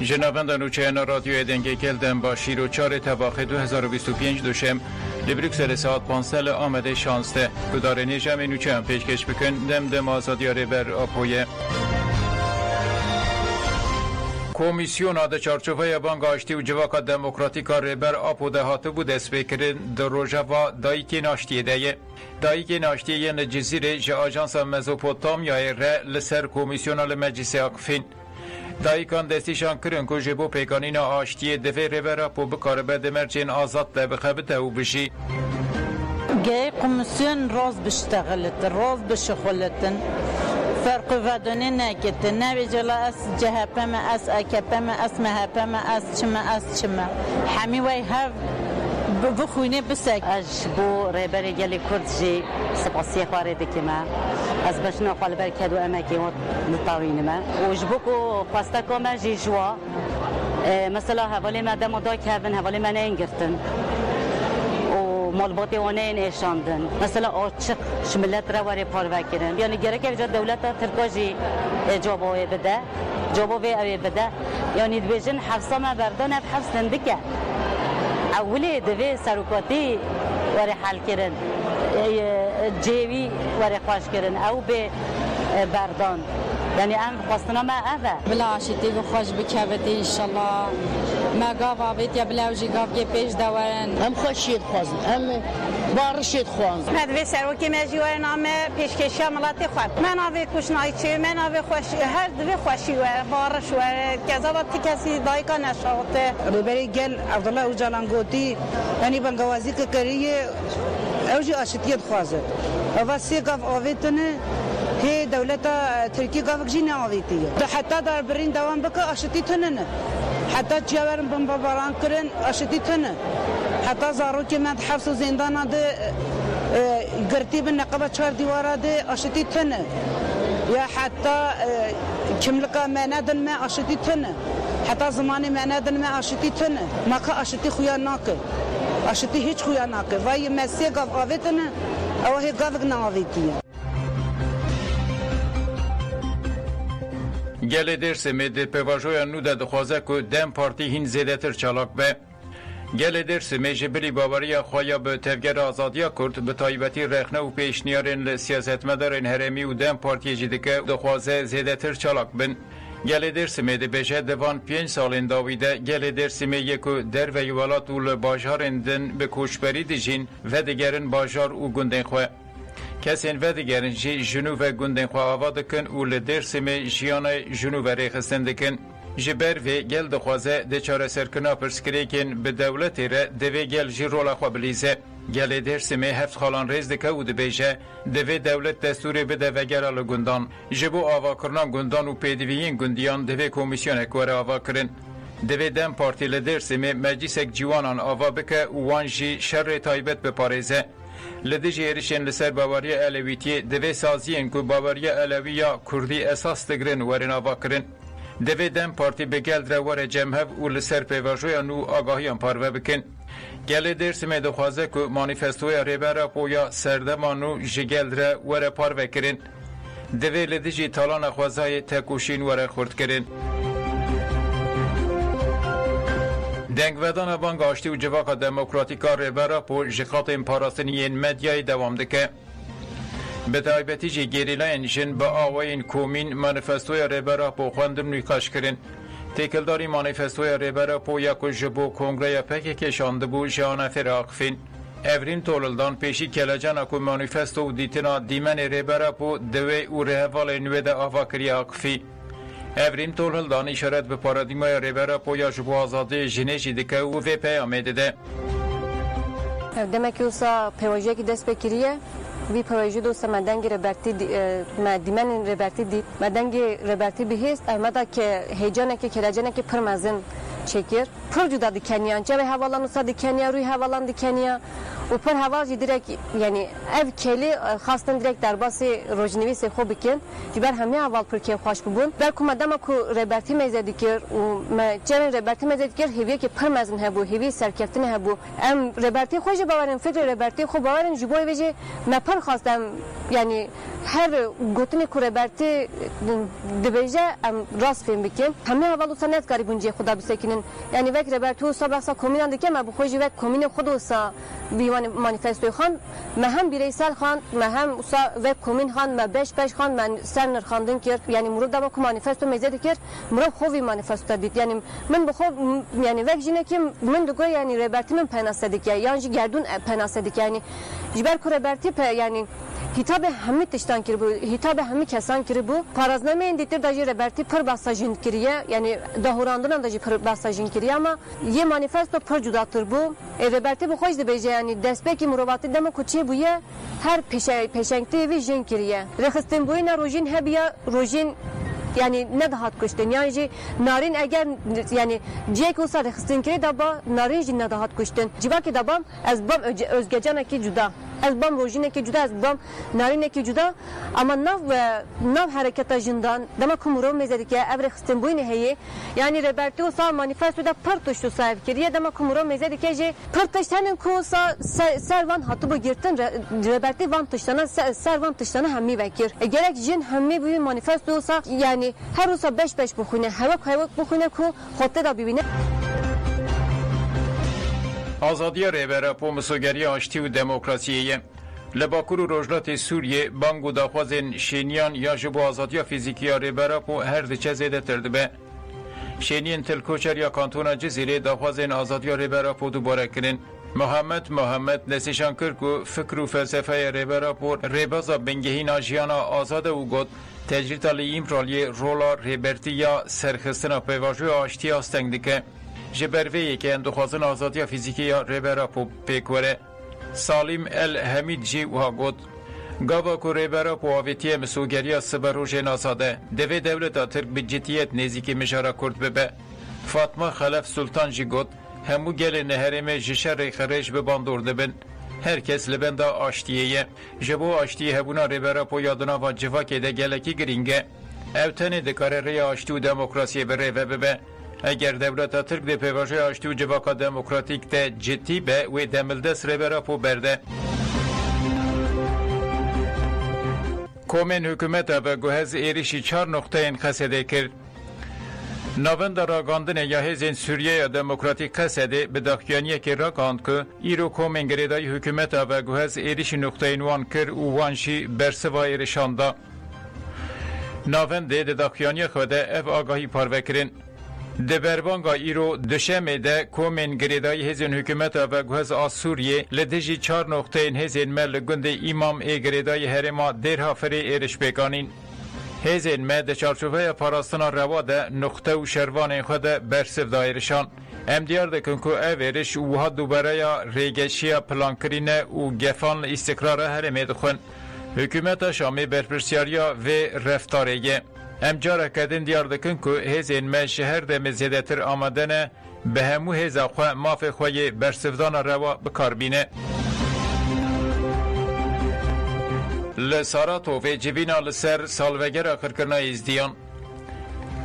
جنابند نوچه رادیو دنگه کلدن با شیر و 4 تباخ 2025 دوشم لبروکسل ساعت 5 آمده 16 گدار نیجم نوچه هم پیشکش بکن دم آزادیاره بر آپویه کمیسیون آده چارچوبه بانک آشتی و جواکا دموکراتیکا ریبر آپو ده هاته بود اسپیکرین در روژاوا دایکی ناشتیه ده دایکی ناشتیه نجزیره جه آجانس مزوپوتامیای ره لسر کمیسیونال مجلس آقفین دایکان دستیشان کرن که جبو پیکانین آشتیه دوی ریبر آپو بکاره به دمرچین آزاد ده بخبت او بشی جای کمیسیون راز بشتغلت راز بشخولتن فرق ودانه نکته نویجلا از جهپم از اکپم از مهپم از چما همی وای هر بخونه بسک اش بو ریبری گلی کردجی سپاسی خواره دکمه از بشنا قال برکدو امکی و نطاوین ما و جبو کو خواسته کم جی جوا مثلا حوالی مدام دا کردن حوالی من انگرتن مالباتی آنها نشاندن مثلا آچق شملت را وری پارو کردن یعنی گره که دولت ترکاجی جوابای بده جوابای اوی بده یعنی دویجن حفظا ما بردان اف حفظ نندکه اولی دوی سروکاتی وری حل کردن جیوی وری خواش کردن او به بردان یعنی ام خواستنا ما اوه بلا عشتی بخوش بکبتی انشالله ما گاف آبید یا بلاوجی گاف که پیش دورن هم خوشید خوازن هم بارشید خوازن مدوی سروکی مجیوار نام پیشکشی عملاتی خواد من آوی کشنایی چی من آوی خوشی هر دوی خوشی و بارش و کذابتی کسی دایکا نشاوته ریبری گل عبدالله او جالانگوتی یعنی بنگوازی که کریه اوجی آشتیت خوازد و سی گاف آویتنه هي دولة تركيا قافك جينا عوضيتية حتى دار برين دوام بك أشتي تنن حتى جوارن بمباران كرن أشتي تنن حتى زاروكي ما تحبسوا زندان ده قرتي بالنقبة شهر ديوارا ده أشتي تنن يا حتى كملكا ما نادن ما أشتي تنن حتى زماني ما نادن ما أشتي تنن ما كا أشتي خويا ناكل أشتي هيج خويا ناكل وهي مسي قاف عوضتنا أو هي قافك نعوضيتية گل درس مد پواژویا نو د خوازه کو دم پارتی هین زیاتر چالاک به گل درس میجه بلی باوریا خویا به تفگر آزادیا کرد به تایبتی رخنه و پیشنیارن سیاستمدارن هرمی و دم پارتی جدیکه د خوازه زیاتر چالاک بن گل درس مد بشه دوان 5 سالن داویده گل درس می یکو در و یولات ول باجارندن به کوشبری دیجین و دیگرن باجار او گندن خو کسین و دیگرن جنو و گندن خواه آوا دکن و لدرس می جیان جنو و ریخستن دکن جبر و گل دخوازه ده چاره سرکنا پرسکریکن به دولت را دوی گل جی رولا خواه بلیزه گل درس می هفت خالان ریز دکه و ده بیجه دوی دولت دستوری بده و گرال گندان جبو آوا کرنان گندان و پیدویین گندیان دوی کمیسیون اکوار آوا کرن دوی دم پارتی لدرس می مجلسک جوانان آوا بکه و وانجی شر تایبت بپاریزه لدیجی ایرشن لسر باوری علویتی دوی سازین که باوری علویا کردی اساس دگرن ورن آوا کرن دوی دم پارتی بگل دروار جمهب و لسر پیواجوی نو آگاهیان پاروه بکن گل درس می دخوازه که مانیفستوی ریبر پویا سردمانو جگل دروار پاروه کرن دوی لدیجی تالان خوازهای تکوشین ور خورد کرن دنگودان بانک آشتی و جواکا دموکراتیکا ریبرا پو جخات امپاراسنیین مدیای دوام دکه به تایبتی جی گریلاین جن با آوین کومین منفستوی ریبرا پو خواندن نیکاش کرن تکلداری منفستوی ریبرا پو یکو جبو کنگره پک کشانده بو جان فراقفین اورین تولدان پیشی کلجان اکو منفستو دیتنا دیمن ریبرا پو دوی او رهوال نوید آفاکری آقفی اوریم تولهل دان اشارت به پارادیمای ریبرا پویا جبو آزاده جنیجی دکه و وی پیامه دده دمکی اوسا پروژه که دست بکریه وی پروژه دوست مدنگ ربرتی دیمن ربرتی دی مدنگ ربرتی بهست احمدا که هیجانه که کلجانه که پرمزن چکر پر جدا دی کنیا چه به حوالان اوسا دی کنیا روی حوالان دی کنیا و پر هوا جی درک یعنی اف کلی خواستن درک در باس روزنویس خوب بکن جبر همه اول پر که خوش ببون بر کومدام کو ربرتی مزدی کر و ما چرا ربرتی مزدی کر هیوی که پر مزن هبو هیوی سرکفتن هبو ام ربرتی خوش باورم فکر ربرتی خوب باورم جبوی وجه ما پر خواستم یعنی هر گوتنی کو ربرتی دبیجه ام راست فهم بکن همه اول سنت کاری بونجی خدا بسکنن یعنی وک ربرتو صبح کمیان دیگه ما بخوجی وک کمین خود وسا بیوان مانیفستوی خان ما هم بیریسال خان ما هم وک کمین خان ما بش خان من سر نرخاندن کرد یعنی مرد دما کو مانیفستو مزد کرد مرد خوبی مانیفستو دید یعنی من بخوب یعنی وک جنه که من دگو یعنی ربرتی من پناسده که یعنی گردون پناسده که یعنی جبر کو ربرتی یعنی hitap همه تشتان کرد بود hitap همه کسان کرد بود پارازنامه این دیتر داجی ربرتی پر بساجین کریه یعنی دهوراندن هم داجی پر بساجین کریه اما یه مانیفستو پر جداتر بود ربرتی بخوش دبیجه یعنی دست به کی مروتی دم کوچی بویه هر پیشنگتی وی جن کریه رخصتن بوی نه روزین هبیا روزین yani ne daha kuştun yani narin eğer yani cek olsa rexistin kiri daba narin ne daha kuştun civaki dabam az bam özgecana ki juda az bam rojine ki juda az bam narine ki juda ama nav hareketa jindan dama kumuro mezedik ya ev rexistin bu ne heye yani Roberto olsa manifesto da partuştu sahip kiriye dama kumuro mezedik ya partuştanın kosa servan hatı bu girtin Roberto van tuştana servan tuştana hammi vekir gerek jin hammi bu manifesto olsa yani هر روز بش بخونه هوا بخونه کو خودت را ببینه آزادی ریبره پو مسوگری آشتی و دموکراسیه لباکور و روجلات سوریه بانگو داخوازن شینیان یا جبو آزادی فیزیکی ریبره پو هر دچه زیده تردبه شینین تلکوچر یا کانتونا جزیره داخوازن آزادی ریبره پو دوباره کرن محمد نسیشان کرد که فکر و فلسفه ریبره پو ریبازا بنگهین آجیانا آزاده و گد تجریت علیم رالی رولا ریبرتی یا سرخستنا پیواجوی آشتی آستنگ دیگه جبرویه که اندخوازن آزادی فیزیکی یا ریبره پو پیکوره سالیم الحمید جی و ها گد گاوا کو ریبره پو آویتی مسوگری سبروژ نازاده دوی دولت ترک به جدیت نزیکی مشاره کرد ببه فاطمه خلف سلطان جی گد همو گل نهرمه جشر خرج به باندورده بن herkes lebenda aştiye jebo aştiye hebuna rebera po yadına va civake de geleki gringe evtene de kararıya aşti u demokrasiye bere ve eğer devleta Türk de pevaje aşti u civaka demokratik de ciddi be ve demildes rebera po berde Komen hükümete ve guhez erişi 4 noktayın kasede kir Navenda ragandine ya hezin Suriye ya demokratik kasede bedakyaniye ki ragand ki İro komengredayı hükümete ve guhez erişi noktayın wan kir u wanşi berseva erişanda. Navende dedakyaniye khode ev agahi parvekirin. De berbanga İro döşeme de komengredayı hezin hükümete ve guhez as Suriye ledeji 4 noktayın hezin mel günde imam egredayı herema derha feri eriş bekanin. هزین مد چارچوبه پاراستنا روا ده نقطه و شروان خود برسف دایرشان ام دیار دکن که اویرش و ها دوباره یا ریگشی پلانکرینه و گفان استقرار هرمه دخون حکومت شامی برپرسیاریا و رفتاریه ام جاره کدین دیار دکن که هزین مد شهر ده مزیدتر آمدنه به همو هزا خواه ماف خواه برسفدان روا بکاربینه لساراتو و جوینا لسر سالوگر آخرکرنا ازدیان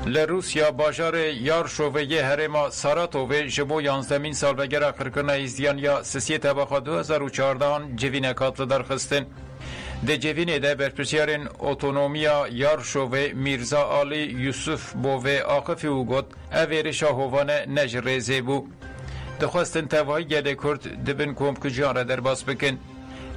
لروسیا باجار یار شووه هرما ساراتو و جبو 11 سالوگر آخرکرنا ازدیان یا سسی تباخا 2014 جوین کاتل درخستن ده جوین ده برپرسیارن اوتونومیا یار شووه میرزا آلی یوسف بوه آخفی و گد اویر شاهوانه نجرزه بو دخواستن تواهی گده کرد دبن کوم کجان را در باس بکن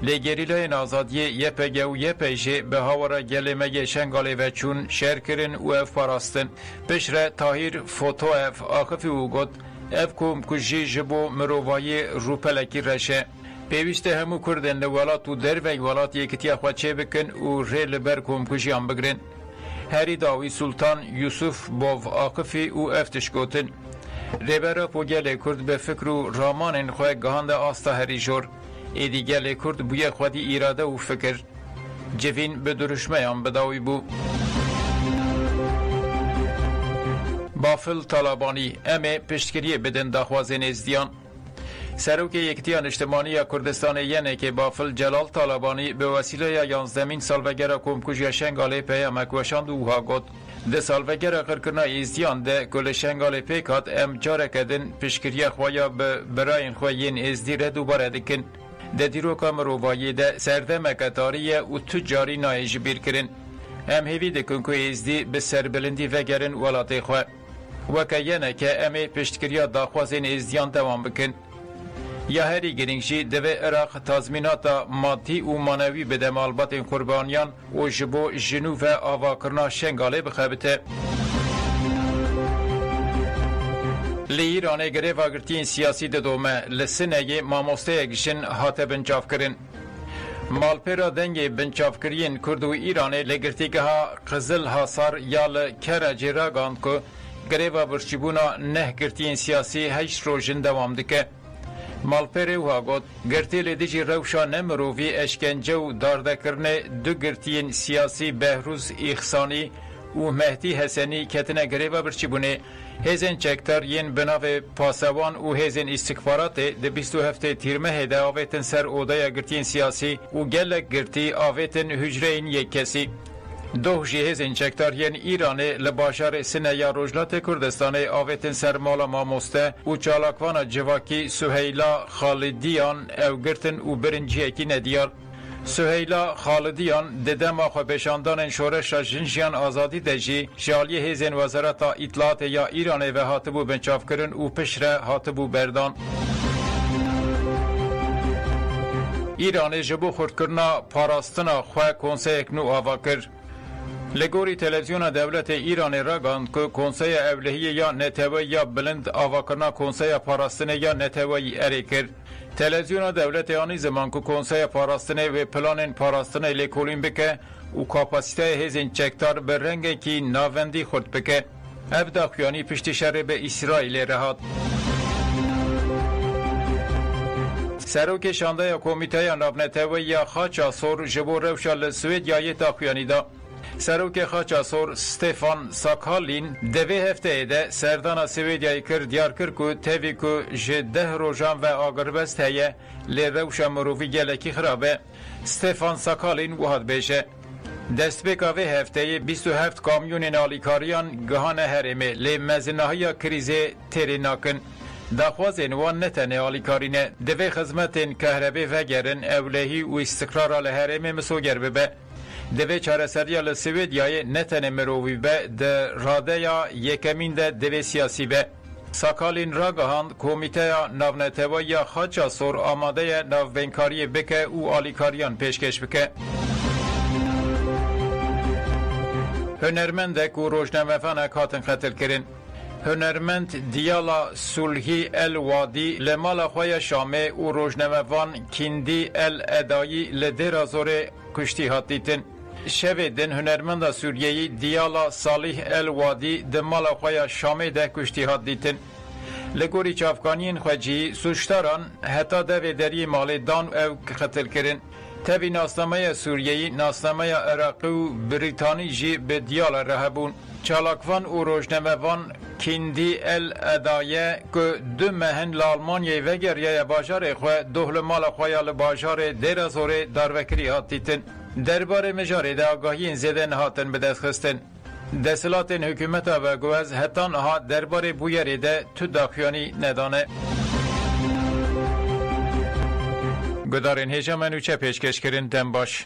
لگریلای آزادی یپگ و یپجه به هاورا گلمه شنگاله و چون شرکرین و اف پاراستن پشره تاهیر فوتو اف آخفی و گد اف کوم کجی جبو مروایی روپلکی رشه پیوسته همو کردن لولات و در و ولات یکتی اخوات چه بکن و ریل بر کوم کجی هم بگرن هری داوی سلطان یوسف باو آخفی و افتش گوتن ریبرا پو گله کرد به فکر و رامان خواه گهانده آستا هری جور ایدیگل کرد بوی خودی ایراده و فکر جوین به درشمه هم بداوی بو بافل طالبانی امه پشتگیری بدن دخوازن ازدیان سروک یکتیان اجتماعی کردستان یعنی که بافل جلال طالبانی به وسیله 11 سالوگر کمکوژی شنگاله پیامک وشاند و ها گفت ده سالوگر قرکرنا ازدیان ده کل شنگاله پیکات ام جاره کدن پشکریه خوایا به براین خواهین ازدیره دوباره دکن ده دیروکا مروایی ده سرده مکتاریه و تجاری نایج بیر کرن ام هیوی دکن که ازدی به سربلندی وگرن ولاتی خواه وکه یعنی که امی پشتکریه داخوازین ازدیان دوام بکن یا هری گرینگشی دوی عراق تازمینات مادی و مانوی بده مالبات قربانیان و جبو جنو و آواکرنا شنگاله بخبته. لی ایران گریو آگرتین سیاسی دومه لسنه ماموسته گشن هاته بنچاف کرن. مالپیرا دنگ بنچاف کرین کرد و ایران لگرتیگه ها قزل حاصار یا لکره راگاند که گریو برچیبونا نه گرتین سیاسی هیچ روشن دوام دکه. مالپره و هاگود گرتیل دیجی روشا نمرووی اشکنجه و داردکرنه دو گرتین سیاسی بهروز ایخسانی و مهدی حسنی کتنه گریبا برچی بونه هزین چکتر ین بناو پاسوان و هزین استکبارات ده 27 تیرمه ده آویتن سر اودای گرتین سیاسی و گلک گرتی آویتن حجرین یک کسی دو جهیزین چکتارین ایران لباشار سنه یا روجلات کردستان آویتن سرمالا ماموسته و چالاکوان جواکی سهیلا خالدیان او گرتن و برنجی اکی ندیار سهیلا خالدیان ددم آخوا بشاندان شورش جنجیان آزادی دجی جالی هیزین وزارت اطلاعات یا ایران و هاتبو بنچاف کرن و پشره هاتبو بردان ایران جبو خورد کرنا پاراستنا خواه کنسه اکنو آوا کر لگوری تلویزیون دولت ایران راگاند که کنسه اولهی یا نتوی یا بلند آوا کرنا کنسه پاراستنه یا نتوی اری کر تلویزیون دولت آنی زمان که کنسه پاراستنه و پلان پاراستنه لیکولین بکه و کاپاسیته هزین چکتار به رنگ کی ناوندی خورد بکه اف داخیانی پشت شر به اسرائیل رهاد سروک شانده کمیته نابنتوی یا خاچا سور جبو روشال سوید یا داخیانی دا سروک خاچاسور ستفان ساکالین دوی هفته ایده سردان سویدیای کر دیار کر که تاوی که جده روژان و آگربست هیه لی روش مروفی گلکی خرابه ستفان ساکالین وحاد بیشه دست بکاوی هفته 27 کامیون نالیکاریان گهان هرمه لی مزنهایی کریزه تیری ناکن داخوازین وان نتنه آلیکارینه دوی خدمتین کهربی وگرن اولهی و استقرار لحرمه مسوگر ببه دوی چارەسەریە لە سوێدیایە نەتەنێ مرۆڤی بە ڕادەیە یەکەمین دە دوێ سیاسی بە ساکالین ڕاگەهاند کۆمیتەیە ناونەتەوەیە خاچا سۆر ئامادەیە ناوبەنکاریە بکە و ئالیکاریان پێشکەش بکە هونەرمەندێک و ڕۆژنامەڤانێک هاتن قەتڵکردن هونەرمەند دیاڵا سولهی ئەل وادی لە ماڵە خۆیە شامێ و ڕۆژنامەڤان کیندی ئەل ئەدایی لە دێرە زۆرێ کوشتی هات دیتن شویدن هنرمند سوریه‌ای دیالا صالح الوادی د مال خویا شامه ده کشتی هات دیتن لگوری چافکانین خوجی سوشتاران حتی ده دری مال دان او قتل کرن تبی ناسنامه سوریه‌ای ناسنامه عراقی و بریتانی جی به دیالا رهبون چالاکوان و روشنموان کیندی ال ادایه که دو مهن لالمانیه و گریه باجار خواه دوهل مال خواه باجار دیر زوره داروکری هات دیتن درباره مجاره ده آگاهی زیدن هاتن به دست خستن دستلاتین حکومت و گوز حتان ها درباره بویری ده تو داخیانی ندانه گدارین هیچه منو چه پیشکش کرن دن باش